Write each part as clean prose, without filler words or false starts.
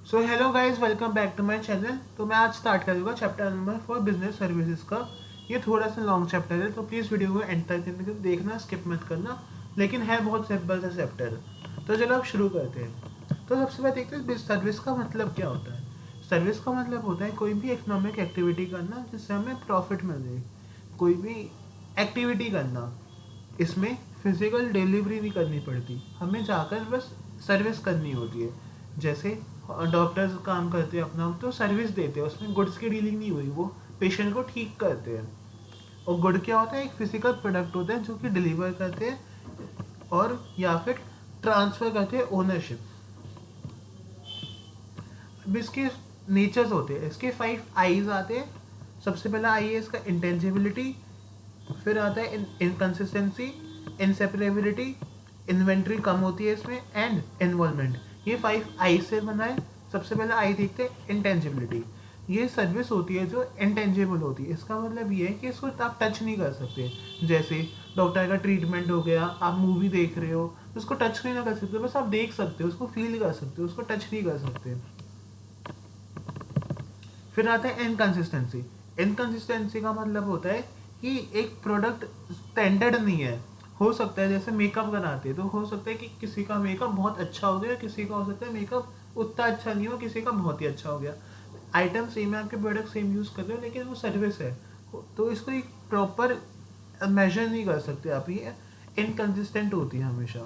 So hello guys, welcome back to my channel. तो मैं आज स्टार्ट करूँगा चैप्टर नंबर 4 बिजनेस सर्विसेज का। ये थोड़ा सा लॉन्ग चैप्टर है, तो प्लीज़ वीडियो को एंड तक देखना, स्किप मत करना। लेकिन है बहुत सिंपल सा चैप्टर। तो चलो अब शुरू करते हैं। तो सबसे पहले देखते हैं सर्विस का मतलब क्या होता है। सर्विस का मतलब होता है कोई भी इकोनॉमिक एक्टिविटी करना जिससे हमें प्रॉफिट मिले। कोई भी एक्टिविटी करना, इसमें फिजिकल डिलीवरी नहीं करनी पड़ती, हमें जाकर बस सर्विस करनी होती है। जैसे डॉक्टर्स काम करते हैं अपना, तो सर्विस देते हैं, उसमें गुड्स की डीलिंग नहीं हुई, वो पेशेंट को ठीक करते हैं। और गुड क्या होता है, एक फिजिकल प्रोडक्ट होता है जो कि डिलीवर करते हैं और या फिर ट्रांसफर करते हैं ओनरशिप। अब इसके नेचर्स होते हैं, इसके 5 आईज आते हैं। सबसे पहला आई है इसका इंटेंजिबिलिटी, फिर आता है इनकंसिस्टेंसी, इनसेपरेबिलिटी, इन्वेंट्री कम होती है इसमें, एंड इन्वॉल्वमेंट। ये 5 आई से बना है। सबसे पहले आई देखते हैं इंटेंजिबिलिटी। ये सर्विस होती है जो इंटेंजिबल होती है। इसका मतलब ये है कि इसको आप टच नहीं कर सकते। जैसे डॉक्टर का ट्रीटमेंट हो गया, आप मूवी देख रहे हो, उसको टच नहीं ना कर सकते, बस आप देख सकते हो, उसको फील कर सकते हो, उसको टच नहीं कर सकते। फिर आता है इनकन्सिस्टेंसी। इनकन्सिस्टेंसी का मतलब होता है कि एक प्रोडक्ट स्टैंडर्ड नहीं है। हो सकता है जैसे मेकअप बनाते हैं, तो हो सकता है कि किसी का मेकअप बहुत अच्छा हो गया, किसी का हो सकता है मेकअप उतना अच्छा नहीं हो, किसी का बहुत ही अच्छा हो गया। आइटम सेम है, आपके प्रोडक्ट सेम यूज़ कर रहे हो, लेकिन वो सर्विस है, तो इसको एक प्रॉपर मेजर नहीं कर सकते आप। ये इनकन्सिस्टेंट होती है हमेशा।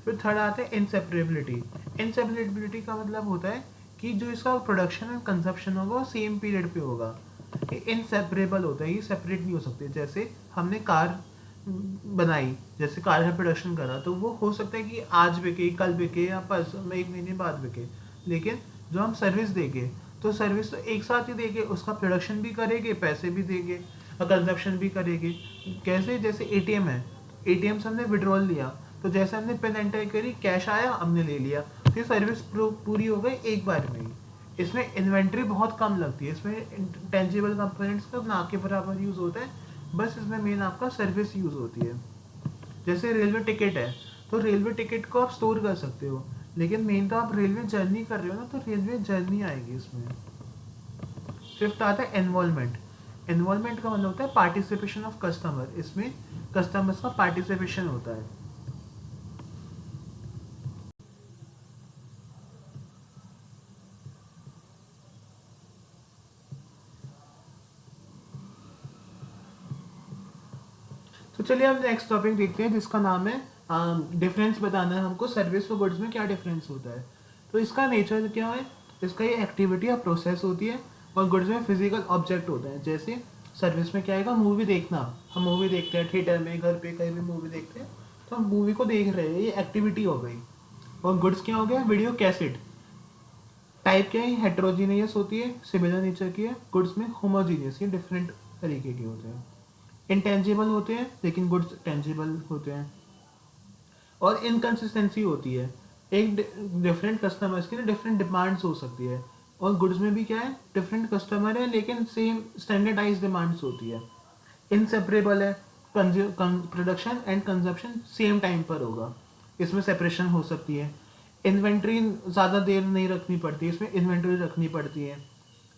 फिर थर्ड आता है इनसेपरेबिलिटी। इनसेपरेबिलिटी का मतलब होता है कि जो इसका प्रोडक्शन एंड कंजप्शन होगा वो सेम पीरियड पे होगा। ये इनसेपरेबल होता है, ये सेपरेट नहीं हो सकते। जैसे हमने कार बनाई, जैसे कार का प्रोडक्शन करा, तो वो हो सकता है कि आज बिके, कल बिके, या परसों में 1 महीने बाद बिके। लेकिन जो हम सर्विस देंगे, तो सर्विस तो एक साथ ही देंगे, उसका प्रोडक्शन भी करेंगे, पैसे भी देंगे और कंजप्शन भी करेंगे। कैसे, जैसे एटीएम है, एटीएम से हमने विड्रॉल लिया, तो जैसे हमने पिन एंटर करी, कैश आया, हमने ले लिया, फिर सर्विस पूरी हो गई एक बार में ही। इसमें इन्वेंट्री बहुत कम लगती है, इसमें टेंजिबल कंपोनेंट्स का ना के बराबर यूज़ होता है। बस इसमें मेन आपका सर्विस यूज़ होती है। जैसे रेलवे टिकट है, तो रेलवे टिकट को आप स्टोर कर सकते हो, लेकिन मेन तो आप रेलवे जर्नी कर रहे हो ना, तो रेलवे जर्नी आएगी इसमें। फिफ्थ आता है इन्वॉल्वमेंट। इन्वॉल्वमेंट का मतलब होता है पार्टिसिपेशन ऑफ कस्टमर। इसमें कस्टमर्स का पार्टिसिपेशन होता है। तो चलिए अब नेक्स्ट टॉपिक देखते हैं, जिसका नाम है डिफरेंस बताना है हमको, सर्विस और गुड्स में क्या डिफरेंस होता है। तो इसका नेचर क्या है, इसका ये एक्टिविटी या प्रोसेस होती है, और गुड्स में फिजिकल ऑब्जेक्ट होता है। जैसे सर्विस में क्या आएगा, मूवी देखना, हम मूवी देखते हैं थिएटर में, घर पे कहीं भी मूवी देखते हैं, तो हम मूवी को देख रहे हैं, ये एक्टिविटी हो गई। और गुड्स क्या हो गया, वीडियो कैसेट। टाइप क्या है, हेट्रोजीनियस होती है, सिमिलर नेचर की है। गुड्स में होमोजीनियस, ये डिफरेंट तरीके के होते हैं। इंटेंजिबल होते हैं, लेकिन गुड्स टेंजिबल होते हैं। और इनकन्सिस्टेंसी होती है, एक डिफरेंट कस्टमर्स के लिए डिफरेंट डिमांड्स हो सकती है। और गुड्स में भी क्या है, डिफरेंट कस्टमर है लेकिन सेम स्टैंडर्डाइज डिमांड्स होती है। इनसेपरेबल है, production and consumption same time पर होगा, इसमें सेपरेशन हो सकती है। इन्वेंट्री ज़्यादा देर नहीं रखनी पड़ती, इसमें इन्वेंट्री रखनी पड़ती है।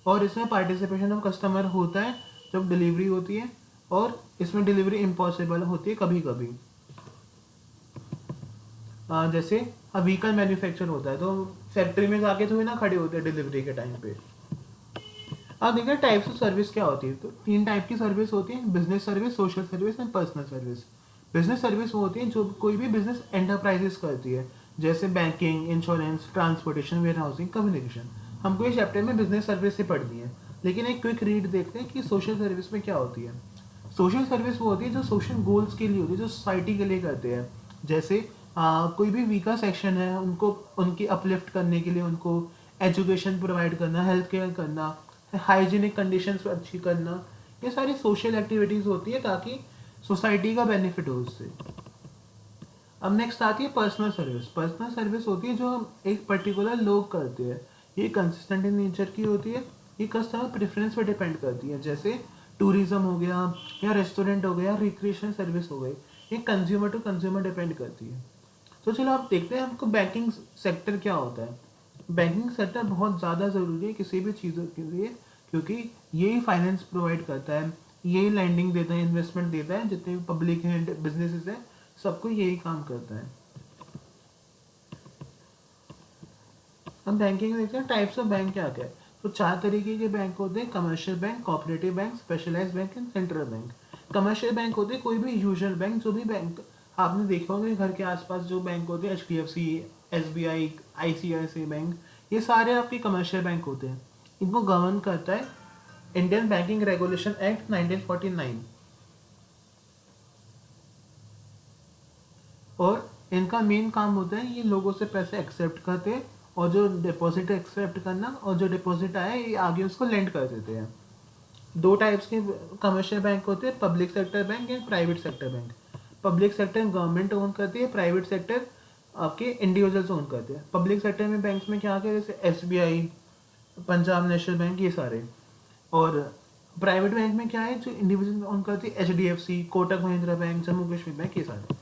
और इसमें पार्टिसिपेशन ऑफ कस्टमर होता है जब डिलीवरी होती है, और इसमें डिलीवरी इम्पॉसिबल होती है कभी कभी। जैसे अब व्हीकल मैन्युफैक्चर होता है, तो फैक्ट्री में जाके थोड़ी ना खड़े होते हैं डिलीवरी के टाइम पे। अब देखिए टाइप्स ऑफ सर्विस क्या होती है, तो 3 टाइप की सर्विस होती है, business service, social service and personal service. Business service वो होती है जो कोई भी बिजनेस एंटरप्राइजेस करती है, जैसे banking, insurance, transportation, warehousing, communication. हमको ये चैप्टर में बिजनेस सर्विस से पढ़नी है, लेकिन एक क्विक रीड देखते हैं कि सोशल सर्विस में क्या होती है। सोशल सर्विस वो होती है जो सोशल गोल्स के लिए होती है, जो सोसाइटी के लिए करते हैं। जैसे कोई भी वीकर सेक्शन है, उनको उनकी अपलिफ्ट करने के लिए उनको एजुकेशन प्रोवाइड करना, हेल्थ केयर करना, हाइजीनिक कंडीशंस अच्छी करना, ये सारी सोशल एक्टिविटीज़ होती है ताकि सोसाइटी का बेनिफिट हो उससे। अब नेक्स्ट आती है पर्सनल सर्विस। पर्सनल सर्विस होती है जो हम एक पर्टिकुलर लोग करते हैं, ये कंसिस्टेंट इन नेचर की होती है, ये कस्टमर प्रेफरेंस पर डिपेंड करती है। जैसे टूरिज्म हो गया, या रेस्टोरेंट हो गया, रिक्रिएशन सर्विस हो गई, ये कंज्यूमर टू कंज्यूमर डिपेंड करती है। तो चलो आप देखते हैं हमको बैंकिंग सेक्टर क्या होता है। बैंकिंग सेक्टर बहुत ज़्यादा ज़रूरी है किसी भी चीज़ों के लिए, क्योंकि यही फाइनेंस प्रोवाइड करता है, यही लैंडिंग देता है, इन्वेस्टमेंट देता है, जितने भी पब्लिक हैं, बिजनेसेस हैं, सबको यही काम करता है। हम बैंकिंग में देखते हैं टाइप्स ऑफ बैंक क्या क्या है। तो 4 तरीके के बैंक होते हैं: commercial bank, cooperative bank, specialised bank and central bank. Commercial bank होते हैं कोई भी यूजुअल बैंक, जो भी बैंक आपने देखा होगा घर के आसपास जो बैंक होते हैं, HDFC, SBI, ICICI बैंक, ये सारे आपके कमर्शियल बैंक होते हैं। इनको गवर्न करता है इंडियन बैंकिंग रेगुलेशन एक्ट 1949। और इनका मेन काम होता है ये लोगों से पैसे एक्सेप्ट करते हैं, और जो डिपॉजिट एक्सेप्ट करना, और जो डिपॉजिट आया ये आगे उसको लेंड कर देते हैं। 2 टाइप्स के कमर्शियल बैंक होते हैं: public sector bank and private sector bank. Public sector government own करती है, प्राइवेट सेक्टर आपके इंडिविजुअल्स ओन करते हैं। पब्लिक सेक्टर में बैंक्स में क्या आ गया, जैसे SBI, पंजाब नेशनल बैंक, ये सारे। और प्राइवेट बैंक में क्या है, जो इंडिविजुअल ओन करती है, HDFC, Kotak Mahindra bank, Jammu Kashmir bank, ये सारे।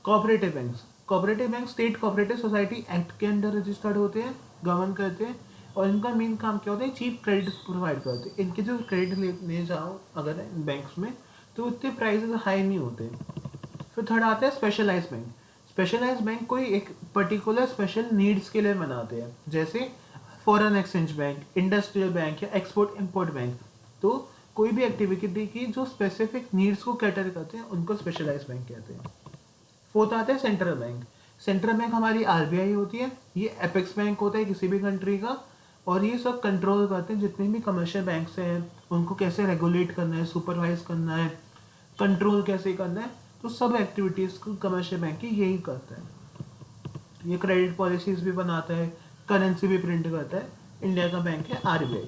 Cooperative bank state cooperative society act के अंडर रजिस्टर्ड होते हैं, गवर्न करते हैं, और इनका मेन काम क्या होता है, चीप क्रेडिट प्रोवाइड करते हैं। इनके जो क्रेडिट लेने जाओ अगर बैंक्स में, तो इतने प्राइसेस हाई नहीं होते। फिर थर्ड आता है स्पेशलाइज बैंक। स्पेशलाइज बैंक कोई एक पर्टिकुलर स्पेशल नीड्स के लिए बनाते हैं, जैसे foreign exchange bank, industrial bank या एक्सपोर्ट इंपोर्ट बैंक। तो कोई भी एक्टिविटी की जो स्पेसिफिक नीड्स को कैटर करते हैं उनको स्पेशलाइज बैंक कहते हैं। फोर्थ आता है सेंट्रल बैंक। सेंट्रल बैंक हमारी RBI होती है, ये एपेक्स बैंक होता है किसी भी कंट्री का, और ये सब कंट्रोल करते हैं जितने भी कमर्शियल बैंक्स हैं, उनको कैसे रेगुलेट करना है, सुपरवाइज करना है, कंट्रोल कैसे करना है। तो सब एक्टिविटीज़ को कमर्शियल बैंक ही यही करता है। ये क्रेडिट पॉलिसीज भी बनाता है, करेंसी भी प्रिंट करता है। इंडिया का बैंक है RBI।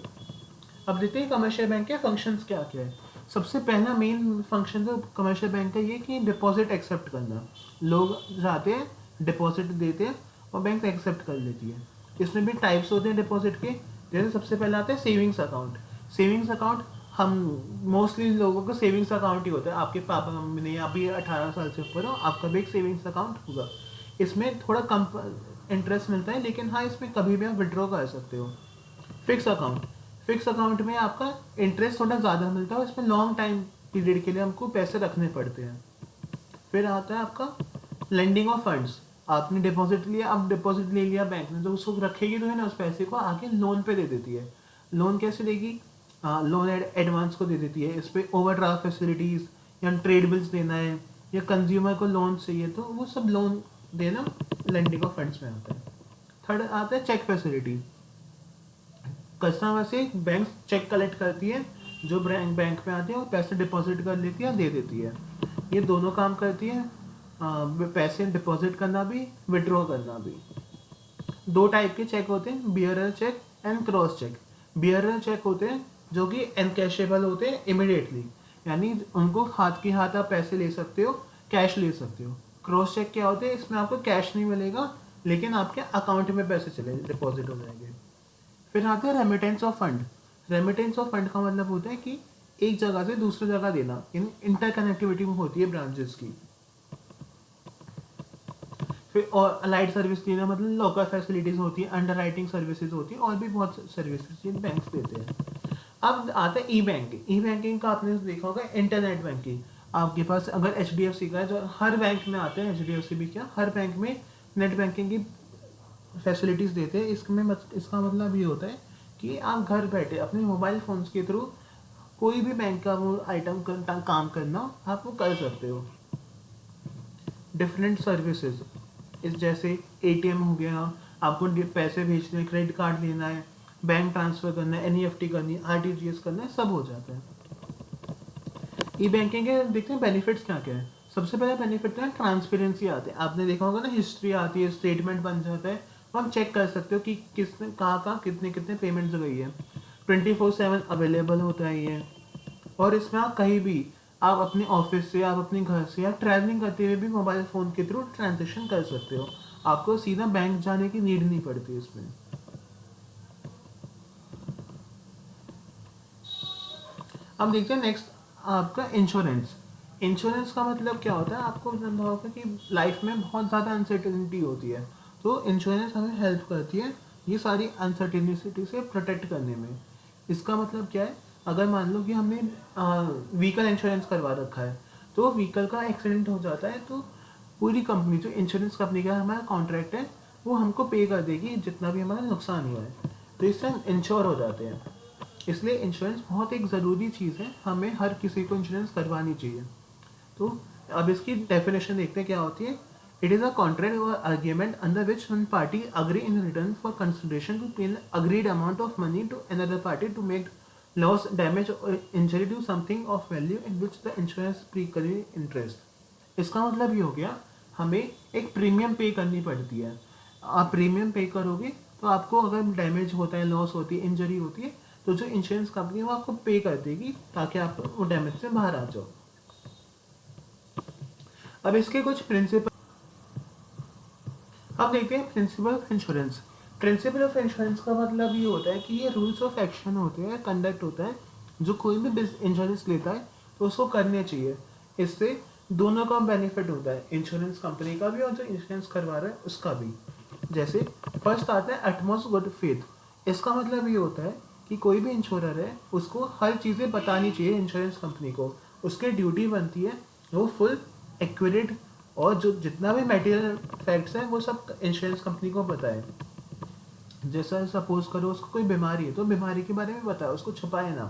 अब देखते हैं कमर्शियल बैंक के फंक्शंस क्या क्या है। सबसे पहला मेन फंक्शन जो कमर्शियल बैंक का ये कि डिपॉजिट एक्सेप्ट करना। लोग जाते हैं, डिपॉजिट देते हैं, और बैंक एक्सेप्ट कर लेती है। इसमें भी टाइप्स होते हैं डिपॉजिट के। जैसे सबसे पहले आता है सेविंग्स अकाउंट। सेविंग्स अकाउंट हम मोस्टली लोगों का सेविंग्स अकाउंट ही होता है। आपके पापा मम्मी ने, आप भी 18 साल से ऊपर हो, आपका भी एक सेविंग्स अकाउंट होगा। इसमें थोड़ा कम इंटरेस्ट मिलता है, लेकिन हाँ इसमें कभी भी आप विड्रॉ कर सकते हो। Fix account. फिक्स अकाउंट में आपका इंटरेस्ट थोड़ा ज़्यादा मिलता है, इसमें लॉन्ग टाइम पीरियड के लिए हमको पैसे रखने पड़ते हैं। फिर आता है आपका लेंडिंग ऑफ फंड्स। आपने डिपॉजिट लिया, अब डिपॉजिट ले लिया बैंक ने, तो उसको रखेगी तो है ना, उस पैसे को आगे लोन पे दे देती है। लोन कैसे देगी, लोन एडवांस को दे देती है। इस पर ओवरड्राफ्ट फैसिलिटीज़, या ट्रेड बिल्स देना है, या कंज्यूमर को लोन चाहिए, तो वो सब लोन देना लेंडिंग ऑफ फंड्स में आता है। थर्ड आता है चेक फैसिलिटी। कस्टमर से बैंक चेक कलेक्ट करती है, जो बैंक में आती है और पैसे डिपॉजिट कर लेती है, दे देती है। ये दोनों काम करती है, पैसे डिपॉजिट करना भी, विड्रॉ करना भी। 2 टाइप के चेक होते हैं, bearer cheque and cross cheque. Bearer cheque होते हैं जो कि एनकैशेबल होते हैं इमिडिएटली, यानी उनको हाथ के हाथ आप पैसे ले सकते हो, कैश ले सकते हो। क्रॉस चेक क्या होते हैं, इसमें आपको कैश नहीं मिलेगा, लेकिन आपके अकाउंट में पैसे चले डिपॉजिट हो जाएंगे। फिर आता है remittance of fund. Remittance of fund का मतलब होता है कि एक जगह से दूसरी जगह देना, इन इंटरकनेक्टिविटी में होती है ब्रांचेस की। फिर और अलाइड सर्विस देना मतलब लॉकर फैसिलिटीज होती है, अंडर राइटिंग सर्विसेज होती है, और भी बहुत सर्विसेज बैंक्स देते हैं। अब आता है ई बैंकिंग। ई बैंकिंग का आपने देखा होगा इंटरनेट बैंकिंग। आपके पास अगर HDFC का है, जो हर बैंक में आते हैं, HDFC भी क्या, हर बैंक में नेट बैंकिंग की फैसिलिटीज़ देते हैं। इसका मतलब ये होता है कि आप घर बैठे अपने मोबाइल फ़ोन्स के थ्रू कोई भी बैंक का वो आइटम काम करना आप वो कर सकते हो। डिफरेंट सर्विसेज, इस जैसे ATM हो गया, आपको पैसे भेजने, क्रेडिट कार्ड लेना है, बैंक ट्रांसफ़र करना है, NEFT करनी है, RTGS करना है, सब हो जाता है। ई बैंकिंग के देखते हैं बेनिफिट्स क्या क्या है। सबसे पहला बेनिफिट है ट्रांसपेरेंसी आते हैं। आपने देखा होगा ना, हिस्ट्री आती है, स्टेटमेंट बन जाता है, तो हम चेक कर सकते हो कि किसने कहाँ कितने कितने पेमेंट्स गई है। 24/7 अवेलेबल होता है ये। और इसमें आप कहीं भी, आप अपने ऑफिस से, आप अपने घर से, आप ट्रैवलिंग करते हुए भी मोबाइल फ़ोन के थ्रू ट्रांजेक्शन कर सकते हो। आपको सीधा बैंक जाने की नीड नहीं पड़ती इसमें। अब देखते हैं नेक्स्ट आपका इंश्योरेंस। इंश्योरेंस का मतलब क्या होता है, आपको समझा होगा कि लाइफ में बहुत ज़्यादा अनसर्टेनिटी होती है, तो इंश्योरेंस हमें हेल्प करती है ये सारी अनसर्टेनिटी से प्रोटेक्ट करने में। इसका मतलब क्या है, अगर मान लो कि हमने व्हीकल इंश्योरेंस करवा रखा है, तो व्हीकल का एक्सीडेंट हो जाता है तो पूरी कंपनी, जो इंश्योरेंस कंपनी का हमारा कॉन्ट्रैक्ट है, वो हमको पे कर देगी जितना भी हमारा नुकसान हुआ है, तो इससे हम इंश्योर हो जाते हैं। इसलिए इंश्योरेंस बहुत एक ज़रूरी चीज़ है, हमें हर किसी को इंश्योरेंस करवानी चाहिए। तो अब इसकी डेफिनेशन देखते हैं क्या होती है। इट इज़ अ कॉन्ट्रैक्ट और argument under which one party agree in return for consideration to pay agreed amount of money to another party to make loss damage और injury to something of value in which the insurance प्री करी interest. इसका मतलब ये हो गया, हमें एक प्रीमियम पे करनी पड़ती है। आप प्रीमियम पे करोगे तो आपको अगर डैमेज होता है, लॉस होती है, इंजरी होती है, तो जो इंश्योरेंस कंपनी है वो आपको पे कर देगी ताकि आप वो डैमेज से बाहर आ जाओ। अब इसके कुछ प्रिंसिपल, अब देखते हैं principle of insurance. Principle of insurance का मतलब ये होता है कि ये रूल्स ऑफ एक्शन होते हैं, कंडक्ट होता है, जो कोई भी इंश्योरेंस लेता है तो उसको करने चाहिए। इससे दोनों का बेनिफिट होता है, इंश्योरेंस कंपनी का भी और जो इंश्योरेंस करवा रहा है उसका भी। जैसे फर्स्ट आता है एटमोस्ट गुड फेथ। इसका मतलब ये होता है कि कोई भी इंश्योरर है उसको हर चीज़ें बतानी चाहिए इंश्योरेंस कंपनी को, उसकी ड्यूटी बनती है वो फुल एक्यूरेट, और जो जितना भी मटेरियल फैक्ट्स हैं वो सब इंश्योरेंस कंपनी को बताए। जैसा सपोज करो उसको कोई बीमारी है तो बीमारी के बारे में बताए, उसको छुपाए ना।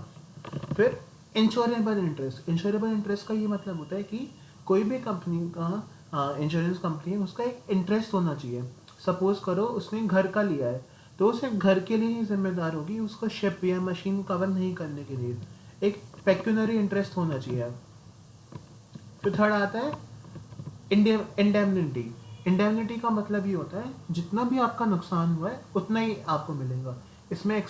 फिर इंश्योरेबल इंटरेस्ट, इंश्योरेबल इंटरेस्ट का ये मतलब होता है कि कोई भी कंपनी का इंश्योरेंस कंपनी है उसका एक इंटरेस्ट होना चाहिए। सपोज करो उसने घर का लिया है तो उसे घर के लिए ही जिम्मेदार होगी, उसको शिप या मशीन कवर नहीं करने के लिए एक पेक्यूनरी इंटरेस्ट होना चाहिए। फिर थर्ड आता है इंडेमनिटी। इंडेमनिटी का मतलब ये होता है जितना भी आपका नुकसान हुआ है उतना ही आपको मिलेगा, इसमें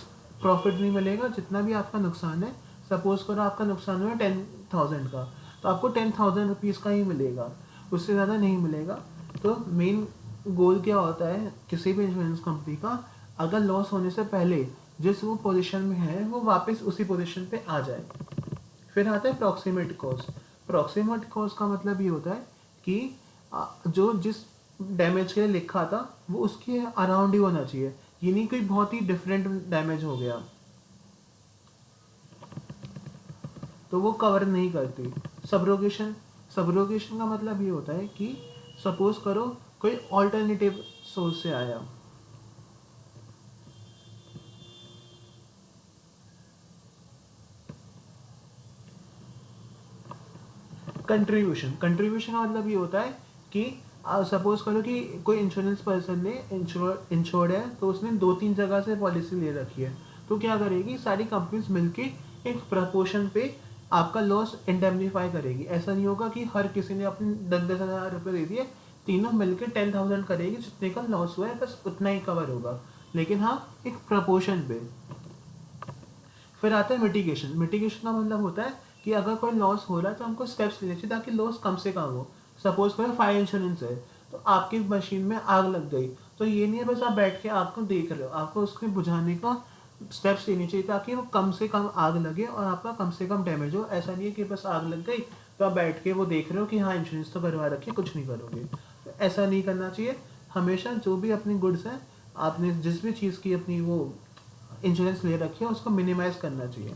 प्रॉफिट नहीं मिलेगा, जितना भी आपका नुकसान है। सपोज करो आपका नुकसान हुआ 10,000 का, तो आपको 10,000 रुपीज़ का ही मिलेगा, उससे ज़्यादा नहीं मिलेगा। तो मेन गोल क्या होता है किसी भी इंश्योरेंस कंपनी का, अगर लॉस होने से पहले जिस वो पोजीशन में है वो वापस उसी पोजीशन पे आ जाए। फिर आता है प्रॉक्सिमेट कॉज। प्रॉक्सिमेट कॉज का मतलब ये होता है कि जो जिस डैमेज के लिए लिखा था वो उसके अराउंड ही होना चाहिए, ये नहीं कोई बहुत ही डिफरेंट डैमेज हो गया तो वो कवर नहीं करती। सबरोगेशन, सबरोगेशन का मतलब ये होता है कि सपोज करो कोई ऑल्टरनेटिव सोर्स से आया, कंट्रीब्यूशन, कंट्रीब्यूशन का मतलब ये होता है कि सपोज करो कि कोई इंश्योरेंस पर्सन ने इंश्योर्ड है तो उसने 2-3 जगह से पॉलिसी ले रखी है, तो क्या करेगी सारी कंपनीज मिलके एक प्रपोर्शन पे आपका लॉस इंडेमनीफाई करेगी। ऐसा नहीं होगा कि हर किसी ने अपने 10,000 रुपये दे दिए, तीनों मिलके 10,000 करेगी, जितने का लॉस हुआ है बस उतना ही कवर होगा, लेकिन हाँ एक प्रपोर्शन पे। फिर आता है मिटिगेशन। मिटिगेशन का मतलब होता है कि अगर कोई लॉस हो रहा है तो हमको स्टेप्स लेने चाहिए ताकि लॉस कम से कम हो। सपोज करो फायर इंश्योरेंस है तो आपकी मशीन में आग लग गई, तो ये नहीं है बस आप बैठ के आग को देख रहे हो, आपको उसको बुझाने का स्टेप्स लेने चाहिए ताकि वो कम से कम आग लगे और आपका कम से कम डैमेज हो। ऐसा नहीं है कि बस आग लग गई तो आप बैठ के वो देख रहे हो कि हाँ इंश्योरेंस तो करवा रखी है, कुछ नहीं करोगे, तो ऐसा नहीं करना चाहिए। हमेशा जो भी अपनी गुड्स हैं, आपने जिस भी चीज़ की अपनी वो इंश्योरेंस ले रखी है उसको मिनिमाइज करना चाहिए।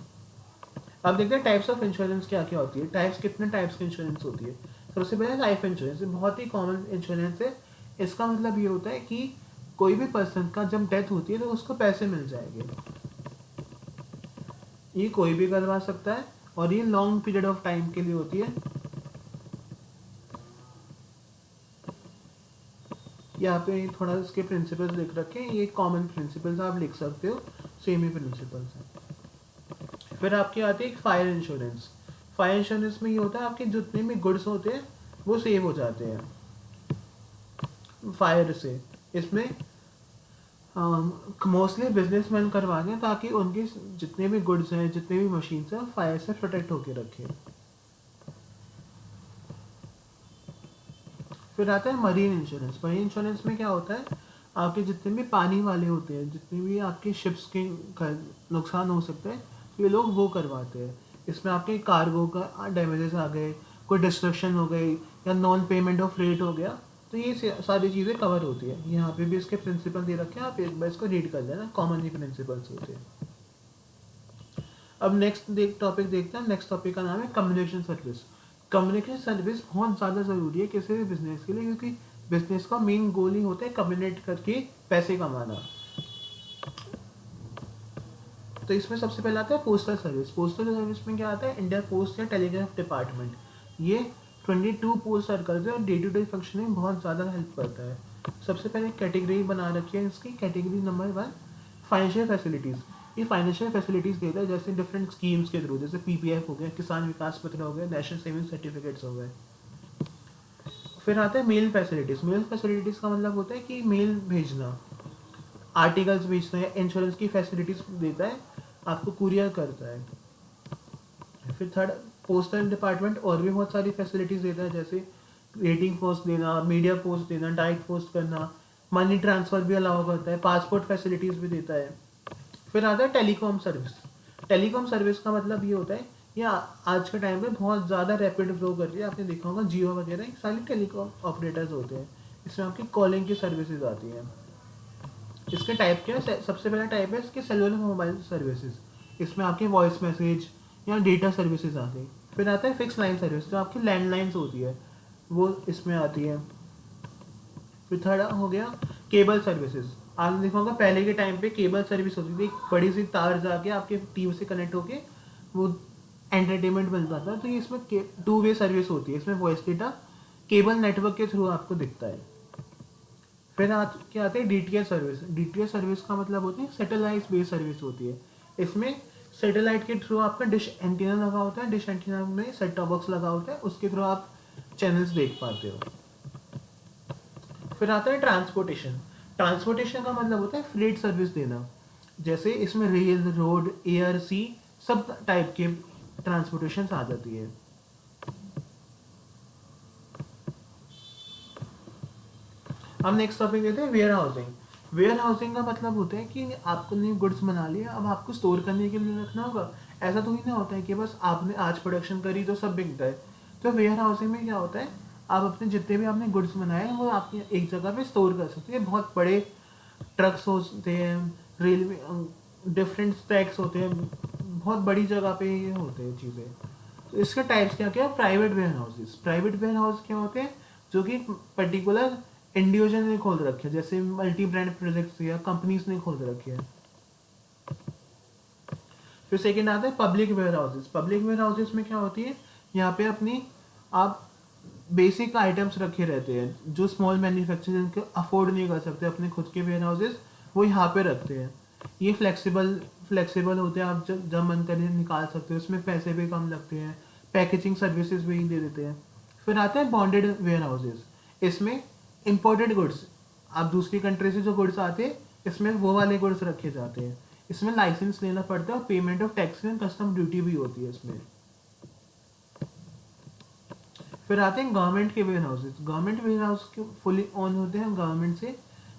अब देखते हैं टाइप्स ऑफ इंश्योरेंस क्या क्या होती है, टाइप्स कितने टाइप्स की इंश्योरेंस होती है। सबसे पहले लाइफ इंश्योरेंस, बहुत ही कॉमन इंश्योरेंस है। इसका मतलब ये होता है कि कोई भी पर्सन का जब डेथ होती है तो उसको पैसे मिल जाएंगे, ये कोई भी करवा सकता है और ये लॉन्ग पीरियड ऑफ टाइम के लिए होती है। यहाँ पे थोड़ा इसके प्रिंसिपल्स लिख रखे हैं, ये कॉमन प्रिंसिपल्स आप लिख सकते हो, सेम ही प्रिंसिपल्स हैं। फिर आपके आते हैं एक फायर इंश्योरेंस। फायर इंश्योरेंस में ये होता है आपके जितने भी गुड्स होते हैं वो सेव हो जाते हैं फायर से। इसमें मोस्टली बिजनेसमैन करवाते हैं ताकि उनके जितने भी गुड्स हैं, जितने भी मशीन्स हैं, फायर से प्रोटेक्ट होके रखें। फिर आता है मरीन इंश्योरेंस। मरीन इंश्योरेंस में क्या होता है, आपके जितने भी पानी वाले होते हैं, जितने भी आपके शिप्स के नुकसान हो सकते हैं, ये लोग वो करवाते हैं। इसमें आपके कार्गो का डैमेजेस आ गए, कोई डिस्ट्रक्शन हो गई या नॉन पेमेंट ऑफ रेट हो गया, तो ये सारी चीज़ें कवर होती है। यहाँ पे भी इसके प्रिंसिपल दे रखे हैं, आप एक बार इसको रीड कर लेना, कॉमन ही प्रिंसिपल्स होते हैं। अब नेक्स्ट टॉपिक देखते हैं। नेक्स्ट टॉपिक का नाम है कम्युनिकेशन सर्विस। कम्युनिकेशन सर्विस बहुत ज़्यादा ज़रूरी है किसी भी बिजनेस के लिए, क्योंकि बिजनेस का मेन गोल ही होता है कम्युनिकेट करके पैसे कमाना। तो इसमें सबसे पहले आता है पोस्टल सर्विस। पोस्टल सर्विस में क्या आता है, इंडिया पोस्ट या टेलीग्राफ डिपार्टमेंट। ये 22 पोस्ट सर्कल्स है और डे टू डे फंक्शन में बहुत ज़्यादा हेल्प करता है। सबसे पहले कैटेगरी बना रखी है इसकी। Category number 1 financial facilities. ये फाइनेंशियल फैसिलिटीज़ देता है जैसे डिफरेंट स्कीम्स के थ्रू, जैसे PPF हो गया, किसान विकास पत्र हो गया, नेशनल सेविंग सर्टिफिकेट्स हो गए। फिर आता है मेल फैसिलिटीज़। मेल फैसिलिटीज़ का मतलब होता है कि मेल भेजना, आर्टिकल्स भेजना या इंश्योरेंस की फैसिलिटीज़ देता है, आपको कुरियर करता है। फिर थर्ड, पोस्टल डिपार्टमेंट और भी बहुत सारी फैसिलिटीज़ देता है, जैसे रेटिंग पोस्ट देना, मीडिया पोस्ट देना, डायरेक्ट पोस्ट करना, मनी ट्रांसफ़र भी अलाउ करता है, पासपोर्ट फैसिलिटीज़ भी देता है। फिर आता है टेलीकॉम सर्विस। टेलीकॉम सर्विस का मतलब ये होता है, ये आज के टाइम पे बहुत ज़्यादा रैपिड ग्रो कर रही है। आपने देखा होगा जियो वगैरह सारे टेलीकॉम ऑपरेटर्स होते हैं। इसमें आपकी कॉलिंग की सर्विसेज आती हैं। इसके टाइप क्या है, सबसे पहला टाइप है इसके सेलुलर मोबाइल सर्विसेज। इसमें आपके वॉइस मैसेज या डेटा सर्विसेज आती है। फिर आता है फिक्स लाइन सर्विस, जो आपकी लैंडलाइंस होती है वो इसमें आती है। फिर थर्ड हो गया केबल सर्विसेज। आपने देखा होगा पहले के टाइम पे केबल सर्विस होती थी, एक बड़ी सी तार जाके आपके टीवी से कनेक्ट होके वो एंटरटेनमेंट मिलता था। तो ये इसमें 2 वे सर्विस होती है। इसमें वॉइस डेटा केबल नेटवर्क के थ्रू आपको दिखता है। फिर आज क्या आते हैं DTH सर्विस। DTH सर्विस का मतलब होती है सैटेलाइट बेस्ड सर्विस होती है। इसमें सैटेलाइट के थ्रू आपका डिश एंटीना लगा होता है, डिश एंटीना में सेट टॉप बॉक्स लगा होता है, उसके थ्रू आप चैनल्स देख पाते हो। फिर आता है ट्रांसपोर्टेशन। ट्रांसपोर्टेशन का मतलब होता है फ्रेट सर्विस देना, जैसे इसमें रेल, रोड, एयर, सी सब टाइप के ट्रांसपोर्टेशन आ जाती है। अब नेक्स्ट टॉपिक देते हैं वेयर हाउसिंग। वेयर हाउसिंग का मतलब होता है कि आपको नई गुड्स बना लिया, अब आपको स्टोर करने के लिए रखना होगा। ऐसा तो ही ना होता है कि बस आपने आज प्रोडक्शन करी तो सब बिक गए। तो वेयर हाउसिंग में क्या होता है, आप अपने जितने भी आपने गुड्स बनाए हैं वो आपने एक जगह पे स्टोर कर सकते हैं। बहुत बड़े ट्रक्स होते हैं, रेलवे डिफरेंट स्टैक्स होते हैं, बहुत बड़ी जगह पे ये होते हैं चीज़ें। तो इसके टाइप्स क्या क्या, private warehouses. Private warehouse क्या होते हैं, जो कि पर्टिकुलर इंडिविजुअल ने खोल रखे हैं, जैसे मल्टी ब्रांड प्रोजेक्ट्स या कंपनीज ने खोल रखे हैं। फिर सेकंड आता है public warehouses. Public warehouses में क्या होती है, यहाँ पे अपनी आप बेसिक आइटम्स रखे रहते हैं, जो स्मॉल मैन्युफैक्चरर अफोर्ड नहीं कर सकते अपने खुद के वेयर हाउसेज, वो यहाँ पे रखते हैं। ये फ्लेक्सिबल होते हैं, आप जब मन करे निकाल सकते हो, इसमें पैसे भी कम लगते हैं, पैकेजिंग सर्विसेज भी दे देते हैं। फिर आते हैं बॉन्डेड वेयर हाउसेज। इसमें इम्पोर्टेड गुड्स, आप दूसरी कंट्री से जो गुड्स आते हैं इसमें वो वाले गुड्स रखे जाते हैं। इसमें लाइसेंस लेना पड़ता है और payment of tax and custom duty भी होती है इसमें। फिर आते हैं गवर्नमेंट के warehouses. Government warehouse के फुली ऑन होते हैं गवर्नमेंट से,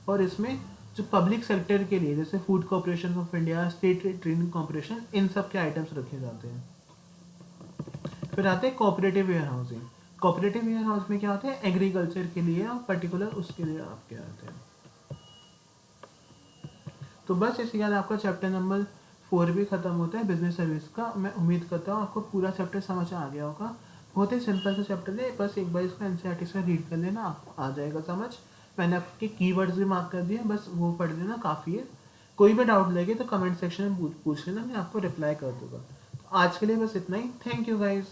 और इसमें जो पब्लिक सेक्टर के लिए जैसे food corporation of India, state training corporation, इन सब के आइटम्स रखे जाते हैं। फिर आते हैं cooperative warehousing. Cooperative warehouse में क्या होता है, एग्रीकल्चर के लिए और पर्टिकुलर उसके लिए आपके आते हैं। तो बस इसके बाद आपका चैप्टर नंबर 4 भी खत्म होता है बिजनेस सर्विस का। मैं उम्मीद करता हूँ आपको पूरा चैप्टर समझ आ गया होगा। बहुत ही सिंपल सा चैप्टर है, बस एक बार इसका NCERT से रीड कर लेना, आपको आ जाएगा समझ। मैंने आपके कीवर्ड्स भी मार्क कर दिए, बस वो पढ़ लेना काफ़ी है। कोई भी डाउट लगे तो कमेंट सेक्शन में पूछ लेना, मैं आपको रिप्लाई कर दूंगा। तो आज के लिए बस इतना ही। Thank you guys.